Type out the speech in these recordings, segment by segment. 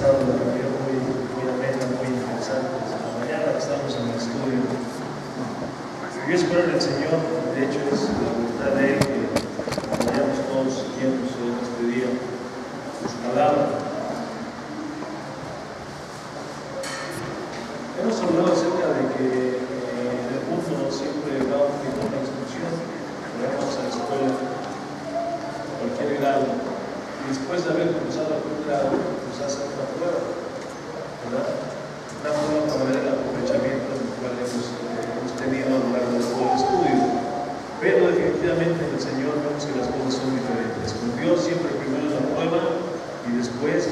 estado la reunión muy amena, muy interesante desde la mañana que estamos en el estudio. Yo espero en el Señor, de hecho es la voluntad de Él que vayamos todos siguiendo en este día su palabra. Hemos hablado acerca de que en el mundo siempre da un tipo de instrucción, vamos a la escuela, cualquier grado, y después de haber cruzado algún grado, nos hacen una prueba, ¿verdad? Una prueba para ver el aprovechamiento del cual hemos tenido a lo largo de todo el estudio. Pero definitivamente en el Señor vemos que las cosas son diferentes. Con Dios siempre primero es la prueba y después,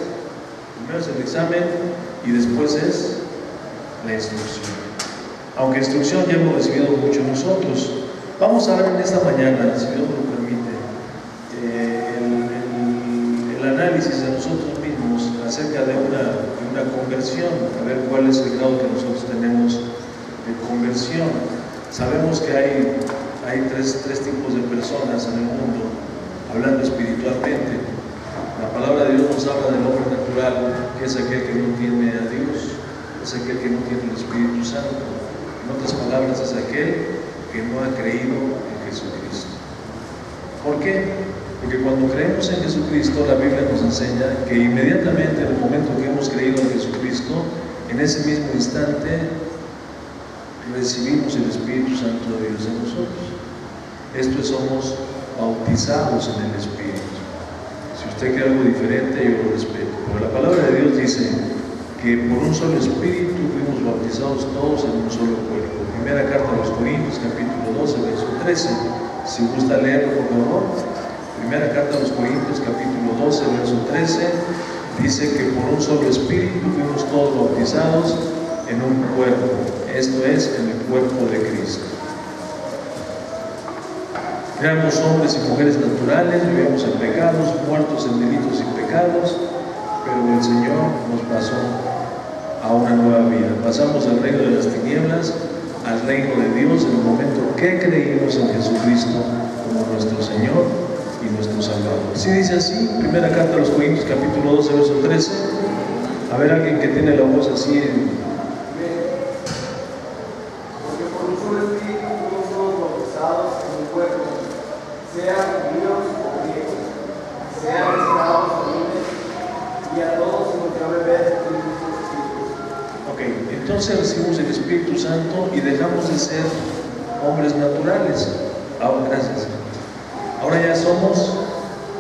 primero es el examen y después es la instrucción. Aunque instrucción ya hemos recibido mucho nosotros. Vamos a ver en esta mañana, si Dios nos lo permite, el análisis de nosotros mismos acerca de una conversión, a ver cuál es el grado que nosotros tenemos de conversión. Sabemos que hay tres tipos de personas en el mundo, hablando espiritualmente. La palabra de Dios nos habla del hombre natural, que es aquel que no tiene a Dios, es aquel que no tiene el Espíritu Santo. En otras palabras, es aquel que no ha creído en Jesucristo. ¿Por qué? Porque cuando creemos en Jesucristo, la Biblia nos enseña que inmediatamente en el momento que hemos creído en Jesucristo, en ese mismo instante recibimos el Espíritu Santo de Dios en nosotros. Esto es, somos bautizados en el Espíritu. Si usted cree algo diferente, yo lo respeto. Pero la palabra de Dios dice que por un solo Espíritu fuimos bautizados todos en un solo cuerpo. Primera carta a los Corintios, capítulo 12, verso 13. Si gusta leerlo, por favor. Primera carta a los Corintios, capítulo 12, verso 13. Dice que por un solo Espíritu fuimos todos bautizados en un cuerpo. Esto es, en el cuerpo de Cristo. Éramos hombres y mujeres naturales, vivíamos en pecados, muertos en delitos y pecados, pero el Señor nos pasó a una nueva vida. Pasamos del reino de las tinieblas al reino de Dios en el momento que creímos en Jesucristo como nuestro Señor y nuestro Salvador. Sí dice así, primera carta a los Corintios, capítulo 12, verso 13. A ver, alguien que tiene la voz así en... sean judíos o griegos, sean esclavos o libres, y a todos se nos dio a beber del mismo Espíritu. Ok, entonces recibimos el Espíritu Santo y dejamos de ser hombres naturales. Ahora, gracias. Ahora ya somos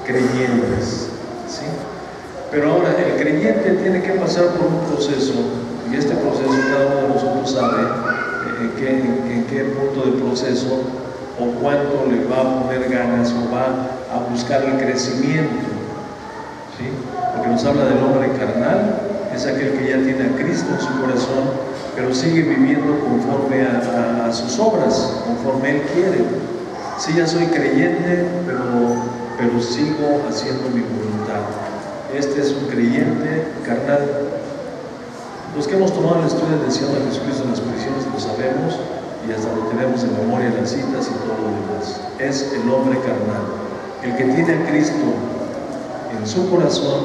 creyentes, ¿sí? Pero ahora el creyente tiene que pasar por un proceso, y este proceso cada uno de nosotros sabe en qué punto del proceso o cuánto le va a poner ganas o va a buscar el crecimiento, ¿sí? Porque nos habla del hombre carnal, es aquel que ya tiene a Cristo en su corazón, pero sigue viviendo conforme a sus obras, conforme Él quiere. Sí, ya soy creyente, pero sigo haciendo mi voluntad. Este es un creyente carnal. Los que hemos tomado el estudio del Señor Jesucristo en las prisiones lo sabemos, y hasta lo tenemos en memoria, las citas y todo lo demás. Es el hombre carnal, el que tiene a Cristo en su corazón,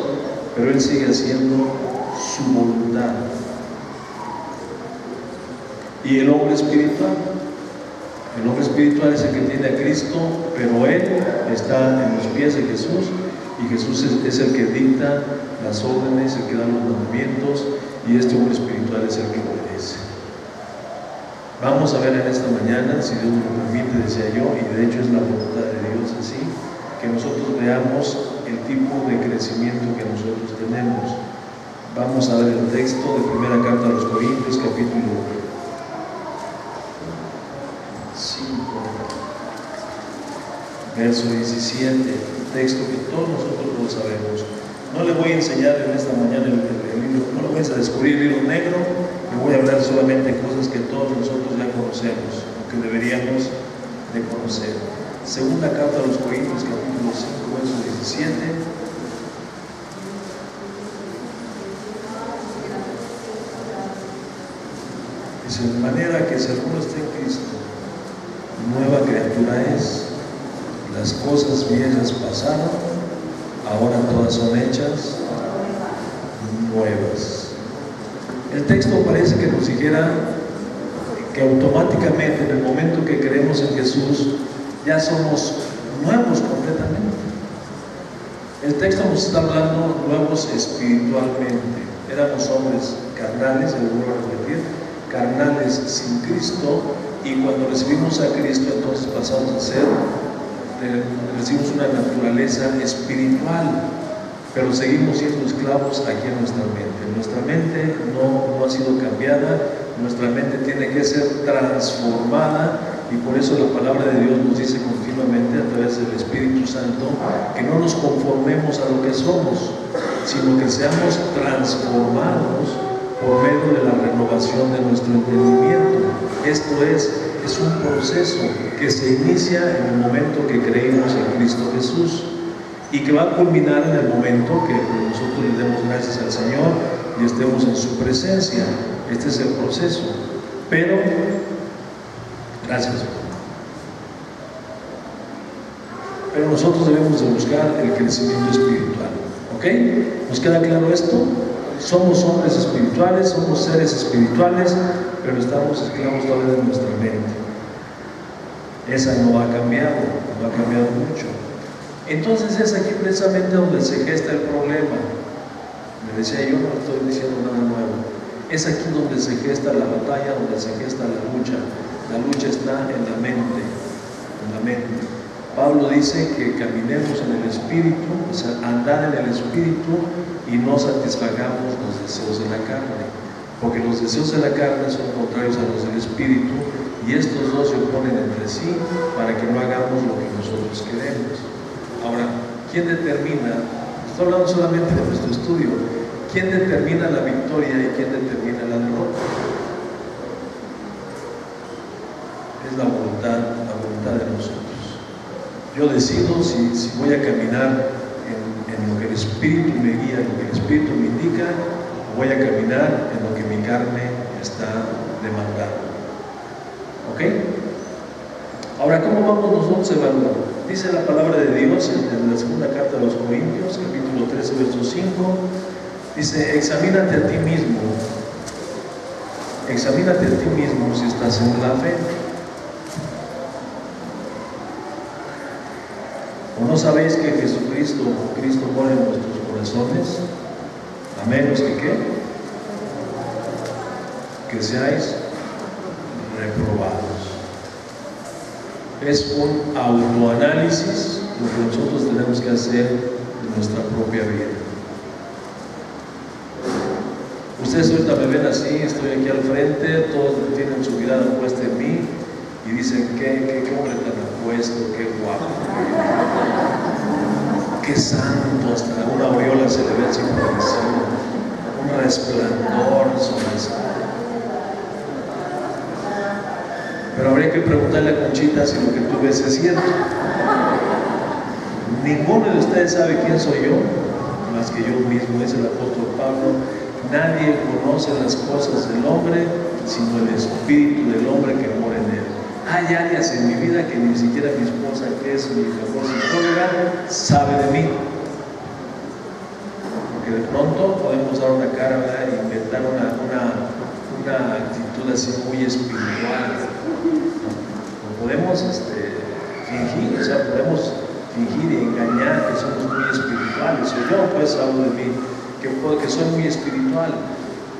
pero él sigue haciendo su voluntad. Y el hombre espiritual es el que tiene a Cristo, pero él está en los pies de Jesús, y Jesús es el que dicta las órdenes, el que da los mandamientos, y este hombre espiritual es el que obedece. Vamos a ver en esta mañana, si Dios me lo permite, decía yo, y de hecho es la voluntad de Dios así, que nosotros veamos el tipo de crecimiento que nosotros tenemos. Vamos a ver el texto de primera carta a los Corintios, capítulo 5, verso 17, un texto que todos nosotros lo sabemos. No le voy a enseñar en esta mañana el libro, no lo voy a descubrir el libro negro, le voy a hablar solamente de cosas que todos nosotros ya conocemos, o que deberíamos de conocer. Segunda carta a los Corintios, capítulo 5, verso 17. Dice, de manera que si alguno está en Cristo, nueva criatura es, las cosas viejas pasaron, ahora todas son hechas nuevas. El texto parece que nos dijera que automáticamente en el momento que creemos en Jesús ya somos nuevos completamente. El texto nos está hablando nuevos espiritualmente. Éramos hombres carnales, y lo vuelvo a repetir, carnales sin Cristo, y cuando recibimos a Cristo entonces pasamos a ser, recibimos una naturaleza espiritual, pero seguimos siendo esclavos aquí en nuestra mente. Nuestra mente no ha sido cambiada, nuestra mente tiene que ser transformada, y por eso la palabra de Dios nos dice continuamente a través del Espíritu Santo que no nos conformemos a lo que somos, sino que seamos transformados por medio de la renovación de nuestro entendimiento. Esto es un proceso que se inicia en el momento que creímos en Cristo Jesús y que va a culminar en el momento que nosotros le demos gracias al Señor y estemos en su presencia. Este es el proceso. Pero, gracias. Pero nosotros debemos de buscar el crecimiento espiritual. ¿Ok? ¿Nos queda claro esto? Somos hombres espirituales, somos seres espirituales, pero estamos esclavos todavía de nuestra mente. Esa no ha cambiado mucho. Entonces es aquí precisamente donde se gesta el problema. Me decía, yo no estoy diciendo nada nuevo. Es aquí donde se gesta la batalla, donde se gesta la lucha. La lucha está en la mente, Pablo dice que caminemos en el Espíritu, o sea, andar en el Espíritu y no satisfagamos los deseos de la carne, porque los deseos de la carne son contrarios a los del Espíritu, y estos dos se oponen entre sí para que no hagamos lo que nosotros queremos. Ahora, ¿quién determina? Estoy hablando solamente de nuestro estudio. ¿Quién determina la victoria y quién determina la derrota? Es la voluntad de nosotros. Yo decido si voy a caminar en lo que el Espíritu me guía, en lo que el Espíritu me indica, o voy a caminar en lo que mi carne está demandando. ¿Ok? Ahora, ¿cómo vamos nosotros evaluando? Dice la palabra de Dios en la segunda carta de los Corintios, capítulo 13, verso 5, dice, examínate a ti mismo si estás en la fe. ¿O no sabéis que Cristo mora en nuestros corazones? A menos que seáis reprobados. Es un autoanálisis lo que nosotros tenemos que hacer en nuestra propia vida. Ustedes ahorita me ven así, estoy aquí al frente, todos tienen su mirada puesta en mí y dicen, qué hombre tan apuesto, qué guapo, qué santo, hasta una aureola se le ve así por encima, un resplandor sobre eso. Pero habría que preguntarle a Conchita si lo que tú ves es cierto. Ninguno de ustedes sabe quién soy yo, más que yo mismo, dice el apóstol Pablo. Nadie conoce las cosas del hombre, sino el espíritu del hombre que mora en él. Hay áreas en mi vida que ni siquiera mi esposa, que es mi mejor psicóloga, sabe de mí. Porque de pronto podemos dar una cara, ¿verdad? E inventar una actitud así muy espiritual. O podemos fingir, o sea, podemos fingir y engañar que somos muy espirituales. O yo pues hablo de mí, que soy muy espiritual,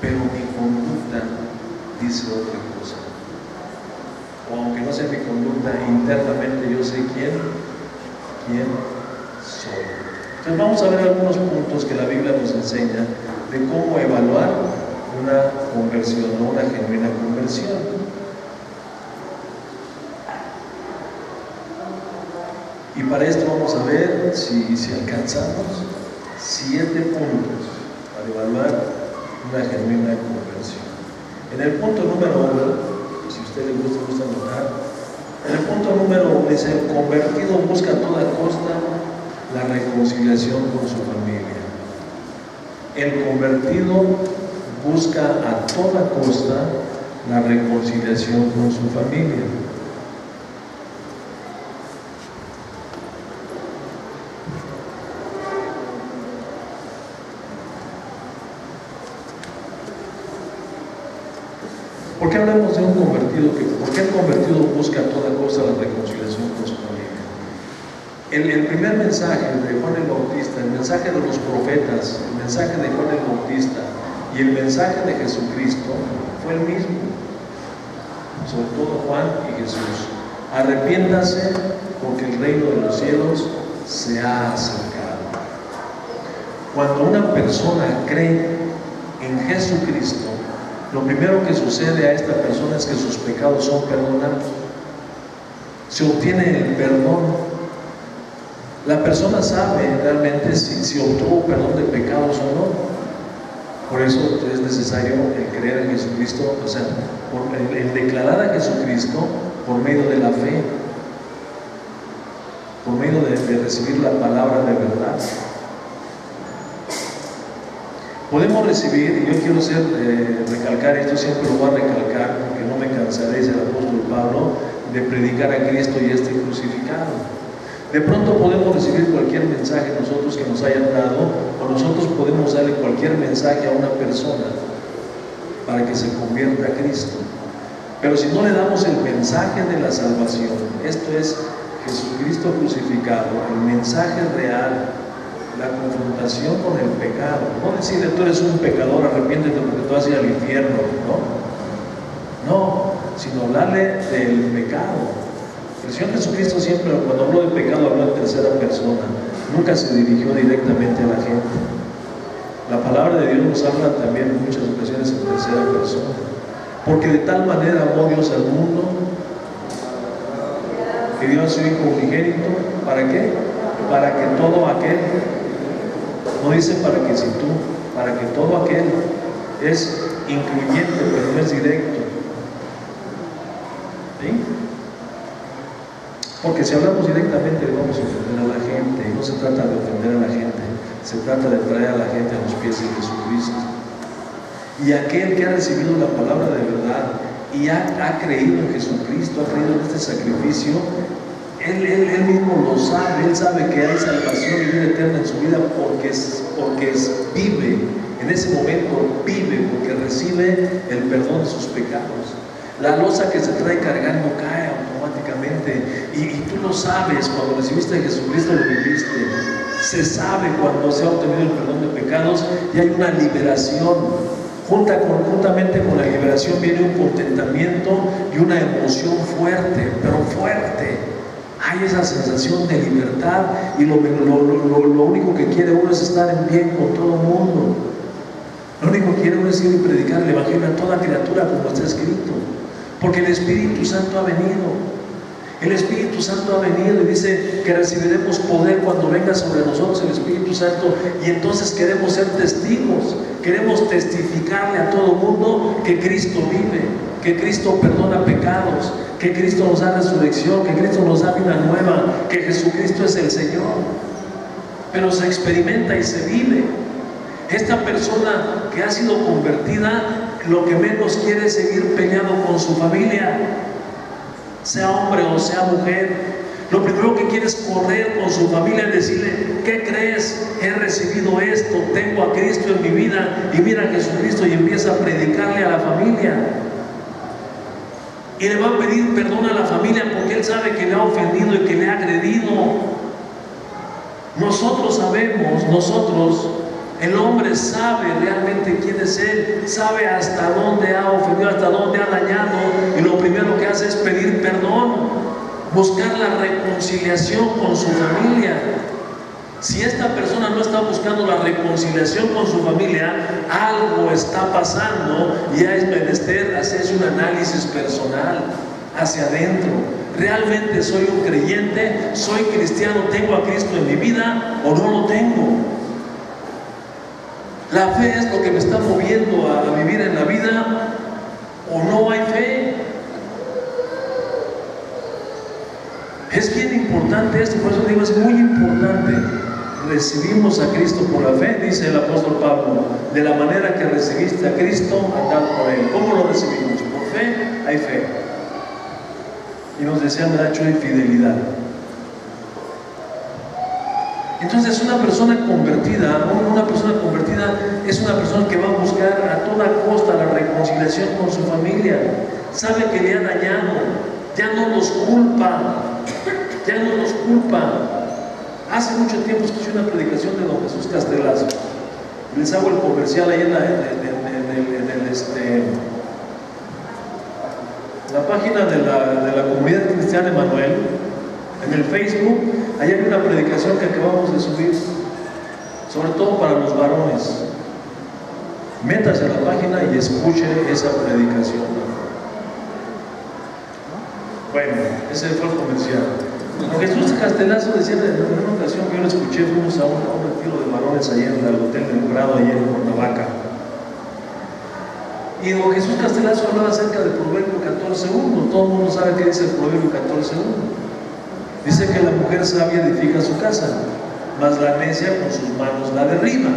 pero mi conducta dice otra cosa. O aunque no sea mi conducta, internamente yo sé quién soy. Entonces vamos a ver algunos puntos que la Biblia nos enseña de cómo evaluar una conversión o una genuina conversión. Y para esto vamos a ver si alcanzamos 7 puntos para evaluar una genuina conversión. En el punto número 1, si a usted le gusta anotar, en el punto número 1 dice: el convertido busca a toda costa la reconciliación con su familia. El convertido busca a toda costa la reconciliación con su familia. ¿Por qué hablamos de un convertido? ¿Por qué el convertido busca a toda costa la reconciliación con su familia? El primer mensaje de Juan el Bautista, el mensaje de los profetas, el mensaje de Juan el Bautista y el mensaje de Jesucristo fue el mismo, sobre todo Juan y Jesús. Arrepiéntase porque el reino de los cielos se ha acercado. Cuando una persona cree en Jesucristo, lo primero que sucede a esta persona es que sus pecados son perdonados. Se obtiene el perdón. La persona sabe realmente si obtuvo perdón de pecados o no. Por eso es necesario el creer en Jesucristo, o sea, el declarar a Jesucristo por medio de la fe, por medio de recibir la palabra de verdad. Podemos recibir, y yo quiero recalcar esto, siempre lo voy a recalcar, porque no me cansaré, dice el apóstol Pablo, de predicar a Cristo y este crucificado. De pronto podemos recibir cualquier mensaje nosotros que nos hayan dado, o nosotros podemos darle cualquier mensaje a una persona para que se convierta a Cristo. Pero si no le damos el mensaje de la salvación, esto es Jesucristo crucificado, el mensaje real, la confrontación con el pecado, no decirle tú eres un pecador, arrepiéntete porque tú vas a ir al infierno, no, sino hablarle del pecado. El Señor Jesucristo siempre, cuando habló de pecado, habló en tercera persona, nunca se dirigió directamente a la gente. La palabra de Dios nos habla también en muchas ocasiones en tercera persona, porque de tal manera amó Dios al mundo que dio a su Hijo unigénito. ¿Para qué? Para que todo aquel, no dice para que si tú, para que todo aquel, es incluyente, pero no es directo. ¿Sí? Porque si hablamos directamente le vamos a ofender a la gente, y no se trata de ofender a la gente, se trata de traer a la gente a los pies de Jesucristo. Y aquel que ha recibido la palabra de verdad y ha creído en Jesucristo, ha creído en este sacrificio, él mismo lo sabe, él sabe que hay salvación y vida eterna en su vida porque vive, en ese momento vive, porque recibe el perdón de sus pecados. La losa que se trae cargando cae automáticamente y tú lo sabes, cuando recibiste a Jesucristo lo viviste. Se sabe cuando se ha obtenido el perdón de pecados y hay una liberación. Juntamente con la liberación viene un contentamiento y una emoción fuerte, pero fuerte. Hay esa sensación de libertad y lo único que quiere uno es estar en bien con todo el mundo. Lo único que quiere uno es ir y predicar el Evangelio a toda criatura, como está escrito. Porque el Espíritu Santo ha venido. El Espíritu Santo ha venido y dice que recibiremos poder cuando venga sobre nosotros el Espíritu Santo, y entonces queremos ser testigos, queremos testificarle a todo el mundo que Cristo vive, que Cristo perdona pecados, que Cristo nos da resurrección, que Cristo nos da vida nueva, que Jesucristo es el Señor. Pero se experimenta y se vive. Esta persona que ha sido convertida, lo que menos quiere es seguir peleado con su familia, sea hombre o sea mujer. Lo primero que quiere es correr con su familia y decirle: ¿qué crees? He recibido esto, tengo a Cristo en mi vida, y mira a Jesucristo, y empieza a predicarle a la familia. Y le va a pedir perdón a la familia porque él sabe que le ha ofendido y que le ha agredido. Nosotros sabemos, el hombre sabe realmente quién es él, sabe hasta dónde ha ofendido, hasta dónde ha dañado, y lo primero que hace es pedir perdón, buscar la reconciliación con su familia. Si esta persona no está buscando la reconciliación con su familia, algo está pasando y es menester hacerse un análisis personal hacia adentro. ¿Realmente soy un creyente? ¿Soy cristiano? ¿Tengo a Cristo en mi vida o no lo tengo? ¿La fe es lo que me está moviendo a vivir en la vida o no hay fe? Es bien importante esto, por eso digo, es muy importante. Recibimos a Cristo por la fe, dice el apóstol Pablo: de la manera que recibiste a Cristo, andad por él. ¿Cómo lo recibimos? Por fe, hay fe. Y nos decía Nacho, hay fidelidad. Entonces una persona convertida es una persona que va a buscar a toda costa la reconciliación con su familia. Sabe que le ha dañado, ya no los culpa, ya no los culpa. Hace mucho tiempo escuché una predicación de don Jesús Castelazo. Les hago el comercial ahí en la página de la Comunidad Cristiana Emanuel, en el Facebook. Ahí hay una predicación que acabamos de subir, sobre todo para los varones. Métase a la página y escuche esa predicación. Bueno, ese fue el comercial. Don Jesús Castelazo decía en una ocasión que yo lo escuché, fuimos a un retiro de varones allá en el Hotel del Prado, allá en Cuernavaca. Y don Jesús Castelazo hablaba acerca del Proverbio 14:1. Todo el mundo sabe qué dice el Proverbio 14:1. Dice que la mujer sabia edifica su casa, mas la necia con sus manos la derriba.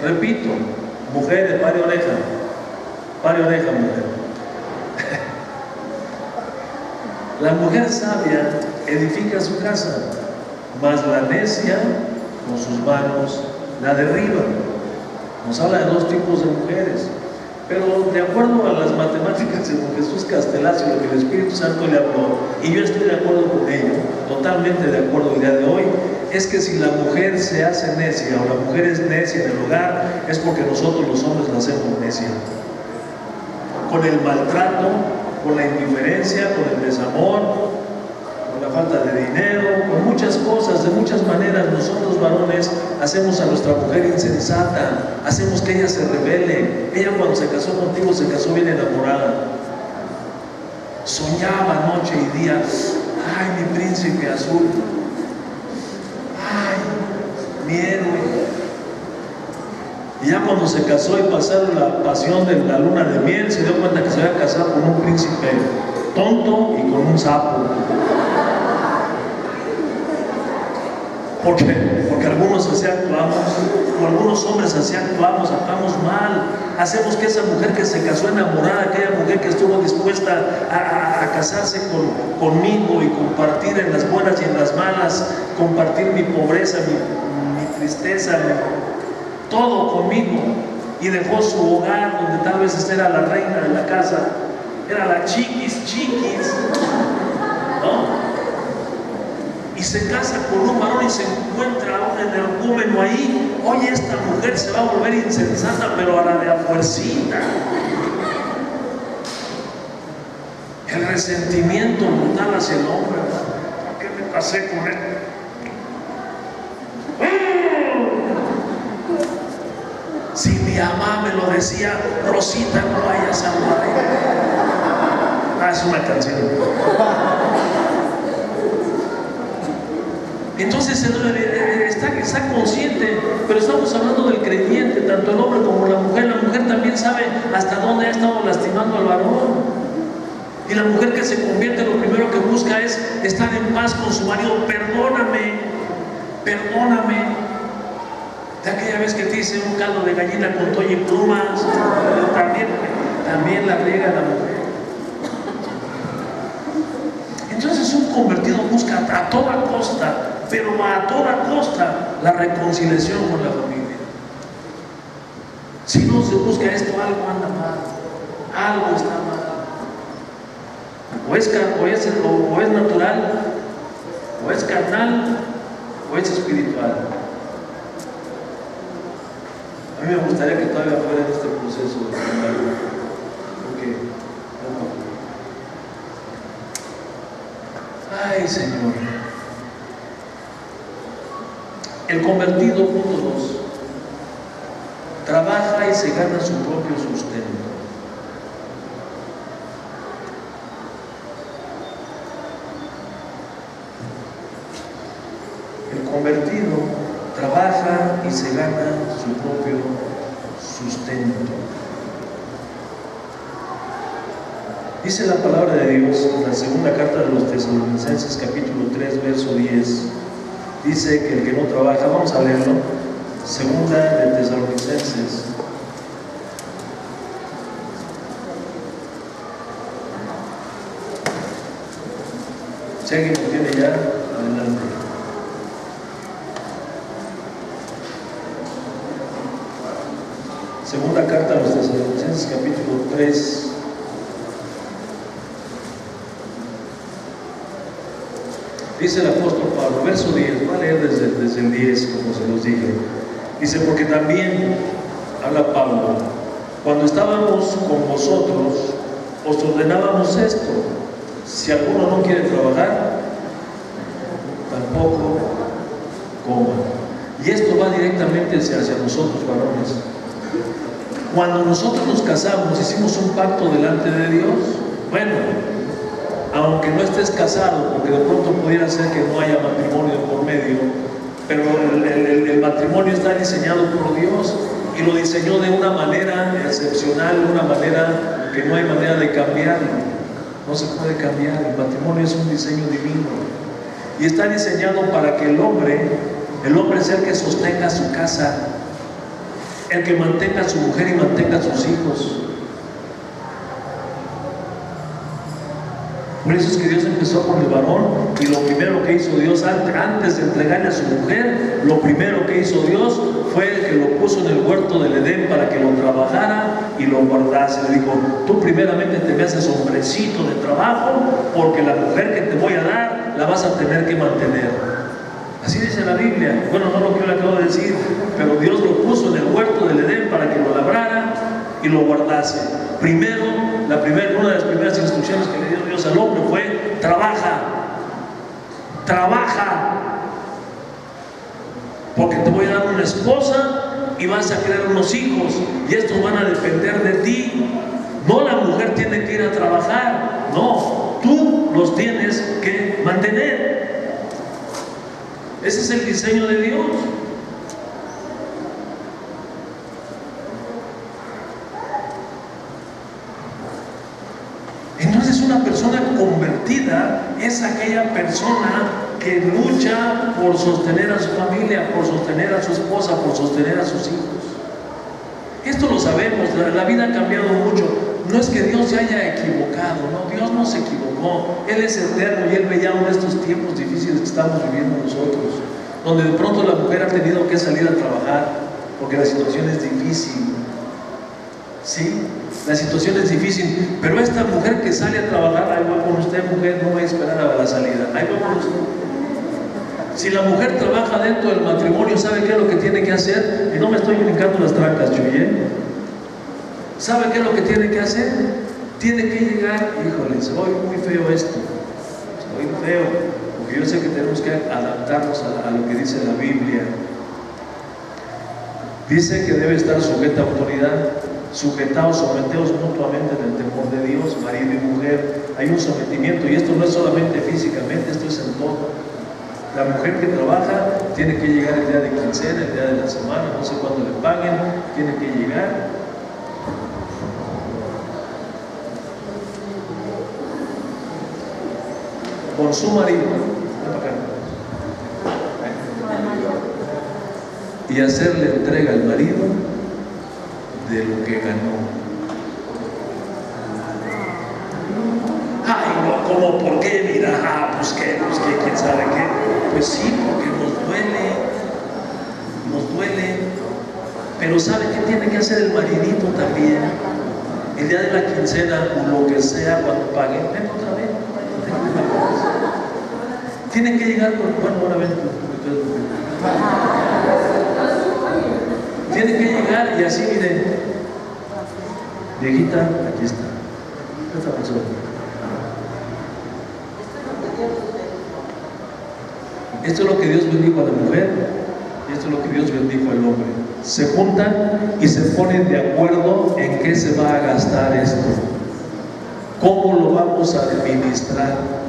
Repito, mujeres, pare oreja, mujer. La mujer sabia edifica su casa, mas la necia con sus manos la derriba. Nos habla de dos tipos de mujeres, pero de acuerdo a las matemáticas de don Jesús Castelazo y lo que el Espíritu Santo le habló, y yo estoy de acuerdo con ello, totalmente de acuerdo el día de hoy, es que si la mujer se hace necia o la mujer es necia en el hogar, es porque nosotros los hombres la hacemos necia. Con el maltrato, con la indiferencia, con el desamor, con la falta de dinero, con muchas cosas, de muchas maneras, nosotros varones hacemos a nuestra mujer insensata, hacemos que ella se rebele. Ella cuando se casó contigo se casó bien enamorada, soñaba noche y día, ay, mi príncipe azul, ay, mi héroe. Y ya cuando se casó y pasaron la pasión de la luna de miel, se dio cuenta que se había casado con un príncipe tonto y con un sapo. Porque algunos así actuamos, o algunos hombres así actuamos mal. Hacemos que esa mujer que se casó enamorada, aquella mujer que estuvo dispuesta a casarse conmigo y compartir en las buenas y en las malas, compartir mi pobreza, mi tristeza, todo conmigo, y dejó su hogar donde tal vez era la reina de la casa, era la chiquis, ¿no? Y se casa con un varón y se encuentra un energúmeno ahí. Oye, esta mujer se va a volver insensata, pero a la de a fuercita. El resentimiento brutal hacia el hombre, ¿verdad? ¿Por qué me casé con él? Si mi mamá me lo decía, Rosita, no vayas a morir. Es una canción. Entonces está consciente, pero estamos hablando del creyente, tanto el hombre como la mujer. La mujer también sabe hasta dónde ha estado lastimando al varón. Y la mujer que se convierte, lo primero que busca es estar en paz con su marido. Perdóname. De aquella vez que te hice un caldo de gallina con toalla y plumas, también la riega la mujer. Entonces un convertido busca a toda costa, pero a toda costa, la reconciliación con la familia. Si no se busca esto, algo anda mal, algo está mal. O es natural, o es carnal, o es espiritual. A mí me gustaría que todavía fuera en este proceso de cambiar, porque ay, Señor. El convertido, punto 2, trabaja y se gana su propio sustento. El convertido trabaja y se gana su propio sustento. Dice la palabra de Dios en la segunda carta de los Tesalonicenses, capítulo 3, verso 10. Dice que el que no trabaja, vamos a leerlo, segunda de Tesalonicenses. Si alguien lo tiene ya, adelante. Segunda carta a los Tesalonicenses, capítulo 3. Dice el apóstol Pablo, verso 10, voy a leer desde el 10, como se los dije. Dice, porque también, habla Pablo, cuando estábamos con vosotros, os ordenábamos esto: si alguno no quiere trabajar, tampoco coma. Y esto va directamente hacia nosotros, varones. Cuando nosotros nos casamos, hicimos un pacto delante de Dios. Bueno, aunque no estés casado, porque de pronto pudiera ser que no haya matrimonio por medio, pero el matrimonio está diseñado por Dios y lo diseñó de una manera excepcional, de una manera que no hay manera de cambiarlo. No se puede cambiar. El matrimonio es un diseño divino y está diseñado para que el hombre sea el que sostenga su casa, el que mantenga a su mujer y mantenga a sus hijos. Por eso es que Dios empezó con el varón, y lo primero que hizo Dios antes de entregarle a su mujer, lo primero que hizo Dios fue que lo puso en el huerto del Edén para que lo trabajara y lo guardase. Le dijo, tú primeramente te me haces hombrecito de trabajo, porque la mujer que te voy a dar la vas a tener que mantener. Así dice la Biblia. Bueno, no lo que yo le acabo de decir, pero Dios lo puso en el huerto del Edén para que lo labrara y lo guardase. Primero, una de las primeras instrucciones que le dio Dios al hombre fue: trabaja, porque te voy a dar una esposa y vas a crear unos hijos, y estos van a depender de ti. No la mujer tiene que ir a trabajar, no, tú los tienes que mantener. Ese es el diseño de Dios. Entonces, una persona convertida es aquella persona que lucha por sostener a su familia, por sostener a su esposa, por sostener a sus hijos. Esto lo sabemos, la vida ha cambiado mucho. No es que Dios se haya equivocado, no, Dios no se equivocó. Él es eterno y Él ve ya uno de estos tiempos difíciles que estamos viviendo nosotros, donde de pronto la mujer ha tenido que salir a trabajar porque la situación es difícil. Sí, la situación es difícil, pero esta mujer que sale a trabajar, ahí va con usted, mujer, no va a esperar a la salida, ahí va con usted. Si la mujer trabaja dentro del matrimonio, ¿sabe qué es lo que tiene que hacer? Y no me estoy brincando las trancas, Chuyen. ¿Sabe qué es lo que tiene que hacer? Tiene que llegar, híjole, se oye muy feo esto, se oye feo, porque yo sé que tenemos que adaptarnos a lo que dice la Biblia. Dice que debe estar sujeta a autoridad. Sujetaos, someteos mutuamente en el temor de Dios, marido y mujer. Hay un sometimiento, y esto no es solamente físicamente, esto es en todo. La mujer que trabaja tiene que llegar el día de quincena, el día de la semana, no sé cuándo le paguen, tiene que llegar. Con su marido, y hacerle entrega al marido de lo que ganó. Ay, no, ¿cómo? ¿Por qué? Mira, pues qué, quién sabe qué. Pues sí, porque nos duele. Pero ¿sabe qué tiene que hacer el maridito también? El día de la quincena, o lo que sea, cuando paguen, ven otra vez. Tienen que llegar con, bueno, ahora ven. Tiene que llegar y así, miren, viejita, aquí está. Esta persona. Esto es lo que Dios bendijo a la mujer, y esto es lo que Dios bendijo al hombre. Se juntan y se ponen de acuerdo en qué se va a gastar esto, cómo lo vamos a administrar.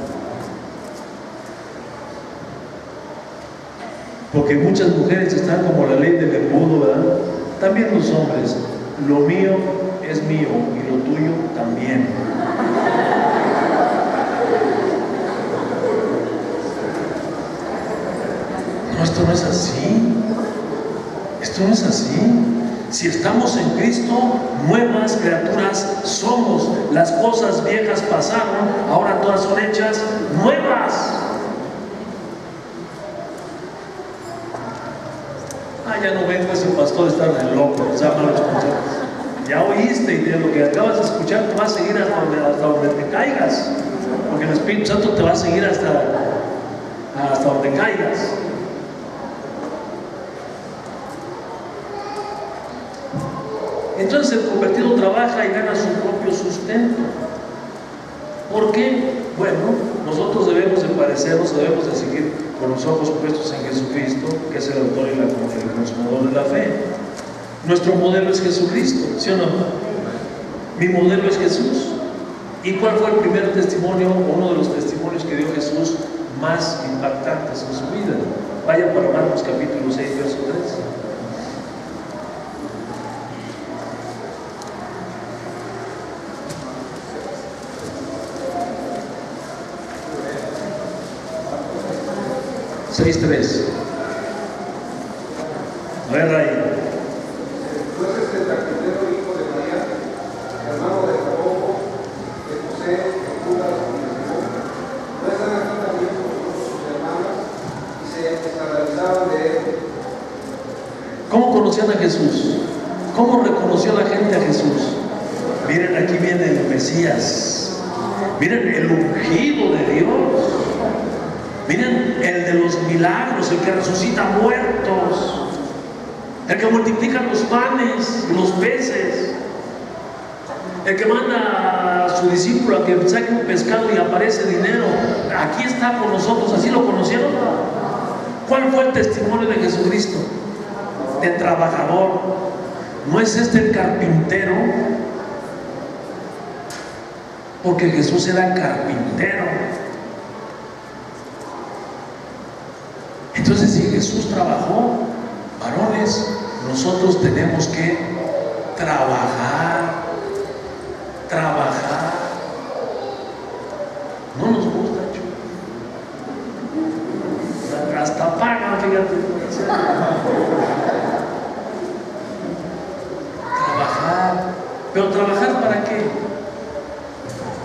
Porque muchas mujeres están como la ley del embudo, ¿verdad? También los hombres, lo mío es mío y lo tuyo también. No, esto no es así. Esto no es así. Si estamos en Cristo, nuevas criaturas somos. Las cosas viejas pasaron, ahora todas son hechas nuevas. Ya no vengo ese pastor, está de loco, les llama a los consejos. oíste y de lo que acabas de escuchar te va a seguir hasta donde te caigas, porque el Espíritu Santo te va a seguir hasta donde caigas. Entonces el convertido trabaja y gana su propio sustento. ¿Por qué? Bueno, nosotros debemos de parecernos, debemos de seguir con los ojos puestos en Jesucristo, que es el autor y el consumador de la fe. Nuestro modelo es Jesucristo, ¿sí o no? Mi modelo es Jesús. ¿Y cuál fue el primer testimonio, o uno de los testimonios que dio Jesús más impactantes en su vida? Vaya para Marcos capítulo 6, verso 3. A ver, Ray. Entonces el carpintero hijo de María, hermano de Jacobo, de José, de Judas y de Simón, no están aquí también con sus hermanas, y se escandalizaban de él. ¿Cómo conocían a Jesús? ¿Cómo reconoció la gente a Jesús? Miren, aquí viene el Mesías. Miren, el ungido de Dios. Miren, el de los milagros, el que resucita muertos, el que multiplica los panes y los peces, el que manda a su discípulo a que saque un pescado y aparece dinero. Aquí está con nosotros. ¿Así lo conocieron? ¿Cuál fue el testimonio de Jesucristo? De trabajador. ¿No es este el carpintero? Porque Jesús era carpintero. Entonces, si Jesús trabajó, varones, nosotros tenemos que trabajar. No nos gusta, hasta pagan, fíjate. Trabajar. Pero ¿trabajar para qué?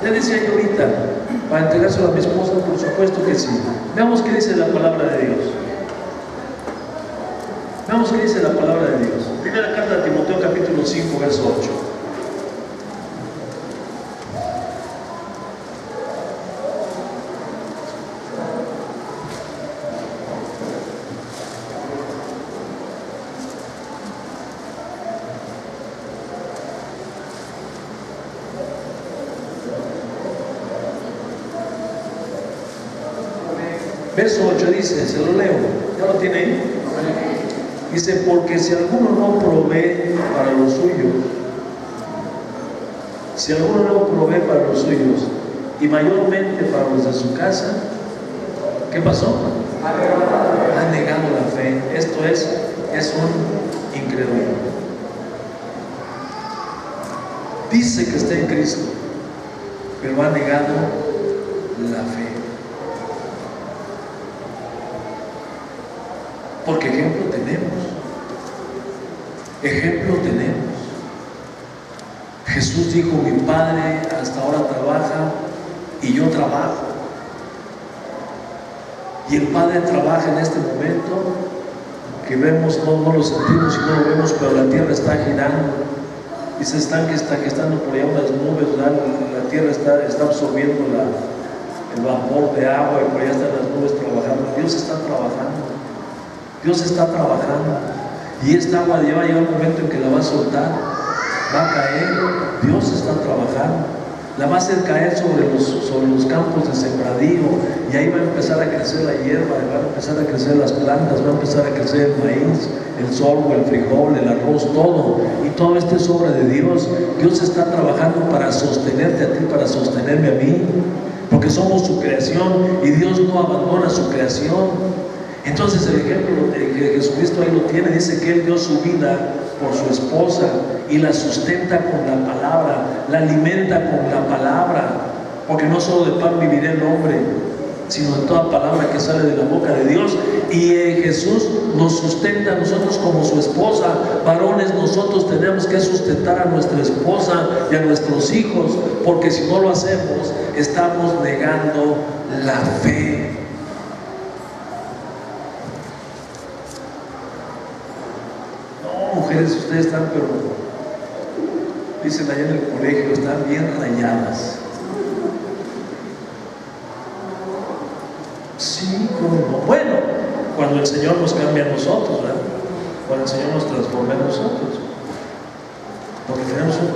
Ya decía yo ahorita, para entregárselo a mi esposa, por supuesto que sí. Veamos qué dice la palabra de Dios. Veamos qué dice la palabra de Dios. Primera carta de Timoteo, capítulo 5, verso 8. Verso 8 dice, se lo leo, ¿ya lo tiene ahí? Dice, porque si alguno no provee para los suyos, y mayormente para los de su casa, ¿qué pasó? Ha negado la fe. Esto es un incrédulo. Dice que está en Cristo, pero ha negado la fe. Porque ejemplo tenemos. Jesús dijo, mi Padre hasta ahora trabaja y yo trabajo. Y el Padre trabaja en este momento que vemos, no lo sentimos y no lo vemos, pero la tierra está girando y se están gestando por allá unas nubes, la tierra está absorbiendo el vapor de agua y por allá están las nubes trabajando. Dios está trabajando y esta agua va a llegar un momento en que la va a soltar, va a caer. Dios está trabajando, la va a hacer caer sobre los campos de sembradío y ahí va a empezar a crecer la hierba, van a empezar a crecer las plantas, va a empezar a crecer el maíz, el sorgo, el frijol, el arroz, todo, y todo esto es obra de Dios. Dios está trabajando para sostenerte a ti, para sostenerme a mí, porque somos su creación y Dios no abandona su creación. Entonces el ejemplo de Jesucristo ahí lo tiene, dice que Él dio su vida por su esposa y la sustenta con la palabra, la alimenta con la palabra, porque no solo de pan vivirá el hombre, sino de toda palabra que sale de la boca de Dios. Y Jesús nos sustenta a nosotros como su esposa. Varones, nosotros tenemos que sustentar a nuestra esposa y a nuestros hijos, porque si no lo hacemos, estamos negando la fe. Mujeres, ustedes están pero dicen allá en el colegio, están bien rayadas. Sí, ¿cómo no? Bueno, cuando el Señor nos cambia a nosotros, ¿verdad? Cuando el Señor nos transforma a nosotros. Porque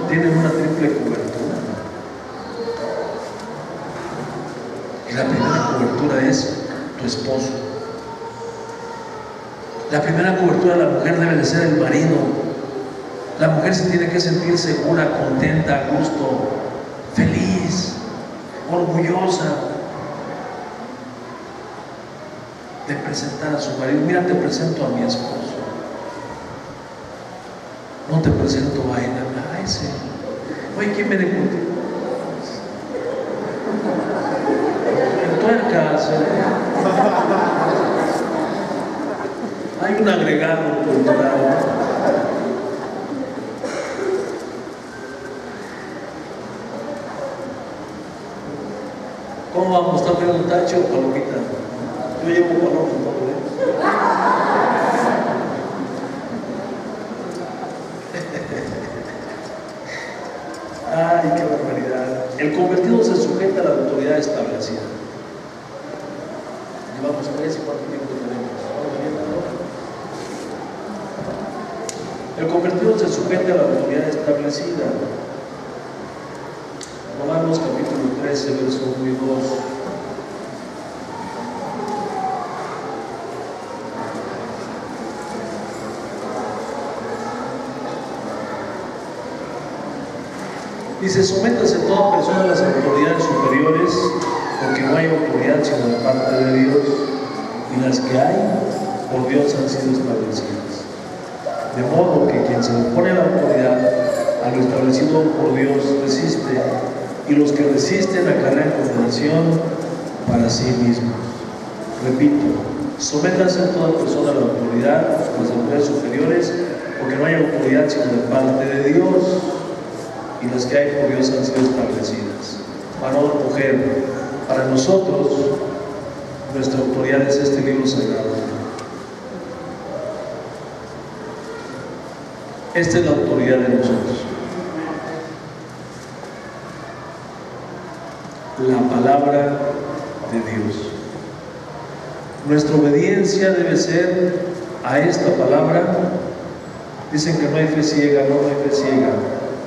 tienen una triple cobertura. Y la primera cobertura es tu esposo. La primera cobertura de la mujer debe de ser el marido. La mujer se tiene que sentir segura, contenta, a gusto, feliz, orgullosa de presentar a su marido. Mira, te presento a mi esposo. No te presento a él, a ese. Oye, ¿quién viene contigo? En tuercas. Hay un agregado cultural. ¿Cómo vamos? ¿Está poniendo un tacho o palomita? Yo llevo palomas, ¿no? Ay, qué barbaridad. El convertido se sujeta a la autoridad establecida. Llevamos 3 y 4 tiempo tenemos. El convertido se sujeta a la autoridad establecida. Romanos capítulo 13, verso 1 y 2. Dice: sométase toda persona a las autoridades superiores, porque no hay autoridad sino de parte de Dios, y las que hay por Dios han sido establecidas. De modo que quien se opone a la autoridad, a lo establecido por Dios, resiste, y los que resisten acarrean condenación para sí mismos. Repito: sométase toda persona a la autoridad, a las autoridades superiores, porque no hay autoridad sino de parte de Dios, y las que hay por Dios han sido establecidas. Varón, mujer, para nosotros nuestra autoridad es este libro sagrado. Esta es la autoridad de nosotros. La palabra de Dios. Nuestra obediencia debe ser a esta palabra. Dicen que no hay fe ciega, no hay fe ciega,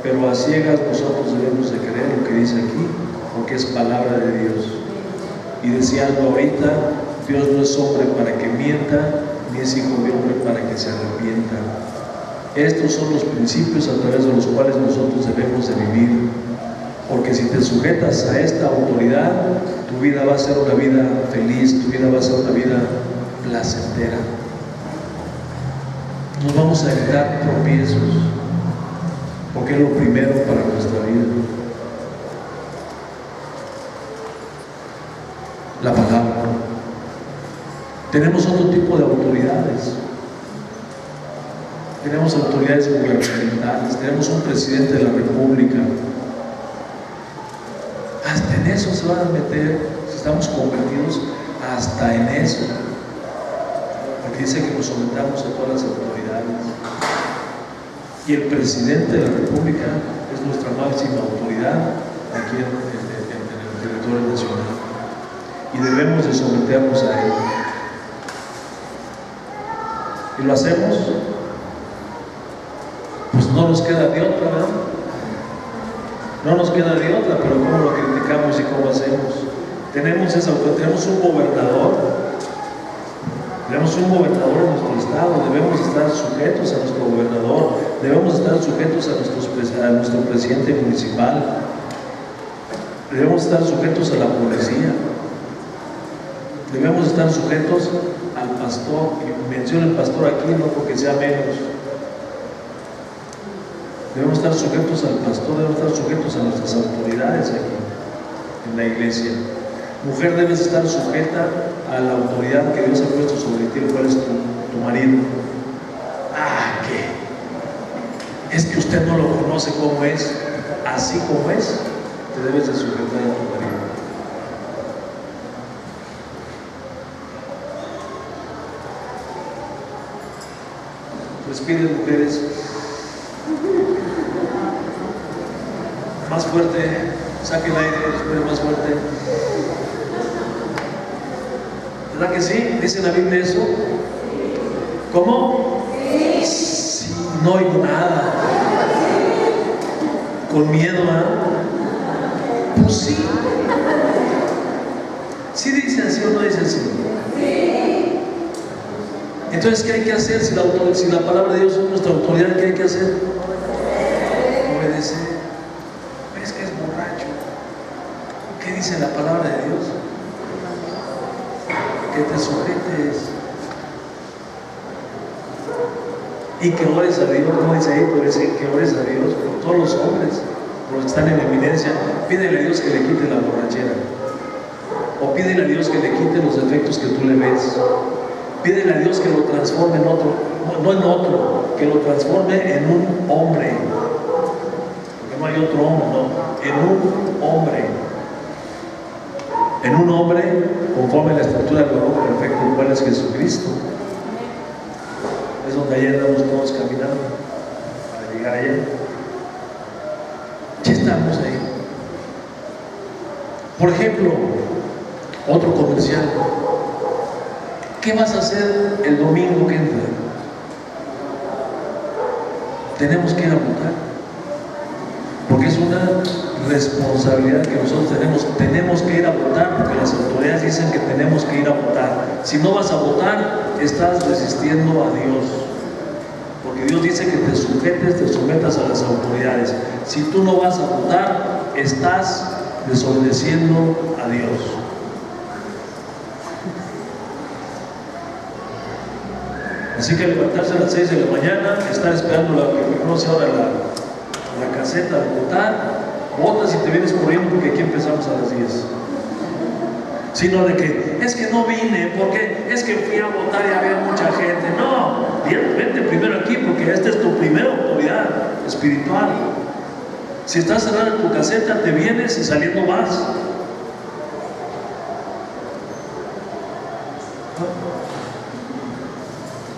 pero a ciegas nosotros debemos de creer lo que dice aquí, porque es palabra de Dios. Y deseando ahorita, Dios no es hombre para que mienta, ni es hijo de hombre para que se arrepienta. Estos son los principios a través de los cuales nosotros debemos de vivir, porque si te sujetas a esta autoridad, tu vida va a ser una vida feliz, tu vida va a ser una vida placentera. Nos vamos a evitar tropiezos, porque es lo primero para nuestra vida. La palabra. Tenemos otro tipo de autoridades. Tenemos autoridades gubernamentales, tenemos un presidente de la República. Hasta en eso se van a meter, si estamos convertidos, hasta en eso. Porque dice que nos sometamos a todas las autoridades. Y el presidente de la República es nuestra máxima autoridad aquí en el territorio nacional. Y debemos de someternos a él. ¿Y lo hacemos? Pues no nos queda de otra, ¿verdad? No nos queda de otra, pero ¿cómo lo criticamos y cómo hacemos? Tenemos esa autoridad, tenemos un gobernador. Tenemos un gobernador en nuestro estado, debemos estar sujetos a nuestro gobernador, debemos estar sujetos a nuestro presidente municipal, debemos estar sujetos a la policía, debemos estar sujetos al pastor, y menciono el pastor aquí no porque sea menos, debemos estar sujetos al pastor, debemos estar sujetos a nuestras autoridades aquí en la iglesia. Mujer, debes estar sujeta a la autoridad que Dios ha puesto sobre ti, cuál es tu marido. ¿Qué? Es que usted no lo conoce como es. Así como es, te debes de sujetar a tu marido. Respiren, mujeres. Más fuerte, saque el aire, respire más fuerte. ¿Verdad que sí? ¿Dice la Biblia eso? ¿Cómo? Sí, no oigo nada. Con miedo, ¿eh? Pues sí. ¿Sí dice así o no dice así? Entonces, ¿qué hay que hacer si la palabra de Dios es nuestra autoridad? ¿Qué hay que hacer? Obedecer. ¿Ves que es borracho? ¿Qué dice la palabra de Dios? Que te sujetes y que ores a Dios. No dice ahí, pero dice que ores a Dios por todos los hombres, por los que están en eminencia. Pídele a Dios que le quite la borrachera, o pídele a Dios que le quite los defectos que tú le ves. Pídele a Dios que lo transforme en otro, no en otro, que lo transforme en un hombre, porque no hay otro hombre, no, en un hombre. En un hombre conforme a la estatura del varón perfecto, el cual es Jesucristo. Es donde ayer andamos todos caminando para llegar allá. Ya estamos ahí. Por ejemplo, otro comercial. ¿Qué vas a hacer el domingo que entra? Tenemos que ir a votar, porque es una responsabilidad que nosotros tenemos que ir a votar, porque las autoridades dicen que tenemos que ir a votar. Si no vas a votar, estás resistiendo a Dios, porque Dios dice que te sujetes, te sometas a las autoridades. Si tú no vas a votar, estás desobedeciendo a Dios. Así que levantarse a las 6 de la mañana, estar esperando que primero se abra la caseta de votar, votas y te vienes corriendo porque aquí empezamos a las 10. Sino de que, es que no vine, porque es que fui a votar y había mucha gente. No, vente primero aquí porque esta es tu primera autoridad espiritual. Si estás cerrada en tu caseta, te vienes y saliendo más.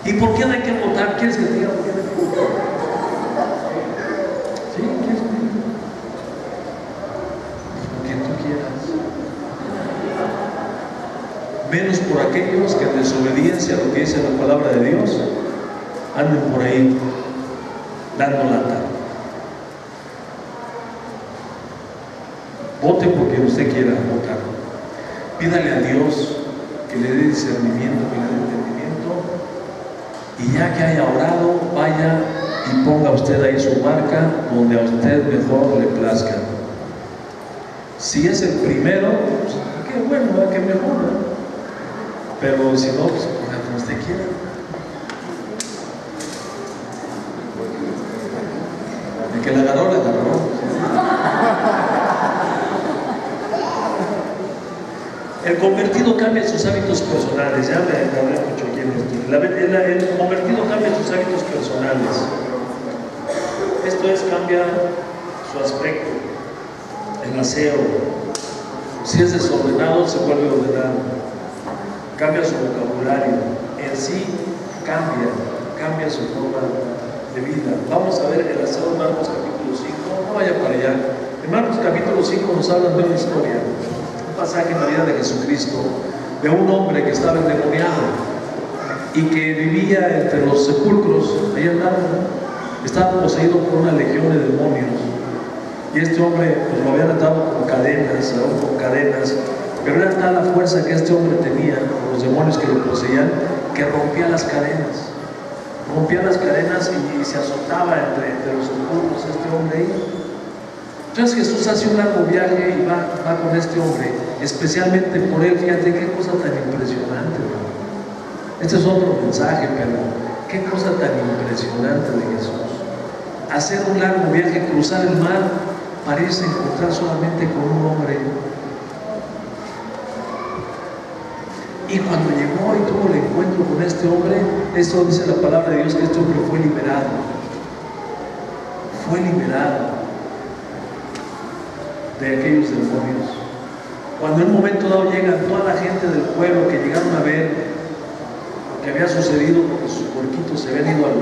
¿Y por qué no hay que votar? ¿Quieres que te diga por qué no hay que votar? ¿Sí? ¿Quieres que te diga? Porque tú quieras. Menos por aquellos que en desobediencia a lo que dice la palabra de Dios anden por ahí dando lata. Vote porque usted quiera votar. Pídale a Dios que le dé discernimiento, que le dé entendimiento. Y ya que haya orado, vaya y ponga usted ahí su marca donde a usted mejor le plazca. Si es el primero, pues, qué bueno, qué mejor, ¿no? Pero si no, pues ponga como usted quiera. El que la agarró, la agarró. El convertido cambia sus hábitos personales. Ya me hablé mucho aquí en esto. El convertido cambia sus hábitos personales. Esto es, cambia su aspecto, el aseo. Si es desordenado, se vuelve ordenado. Cambia su vocabulario. En sí, cambia su forma de vida. Vamos a ver el aseo de Marcos capítulo 5. No vaya para allá. En Marcos capítulo 5 nos hablan de una historia. Pasaje en la vida de Jesucristo, de un hombre que estaba endemoniado y que vivía entre los sepulcros. Ahí andaba, estaba poseído por una legión de demonios, y este hombre pues lo habían atado con cadenas, pero era tal la fuerza que este hombre tenía con los demonios que lo poseían, que rompía las cadenas y se azotaba entre los sepulcros este hombre ahí. Entonces Jesús hace un largo viaje y va con este hombre, especialmente por él. Fíjate qué cosa tan impresionante, ¿no? Este es otro mensaje, pero qué cosa tan impresionante de Jesús. Hacer un largo viaje, cruzar el mar, parece encontrar solamente con un hombre. Y cuando llegó y tuvo el encuentro con este hombre, esto dice la palabra de Dios, que este hombre fue liberado. Fue liberado de aquellos demonios. Cuando en un momento dado llega toda la gente del pueblo que llegaron a ver lo que había sucedido, porque sus puerquitos se habían ido al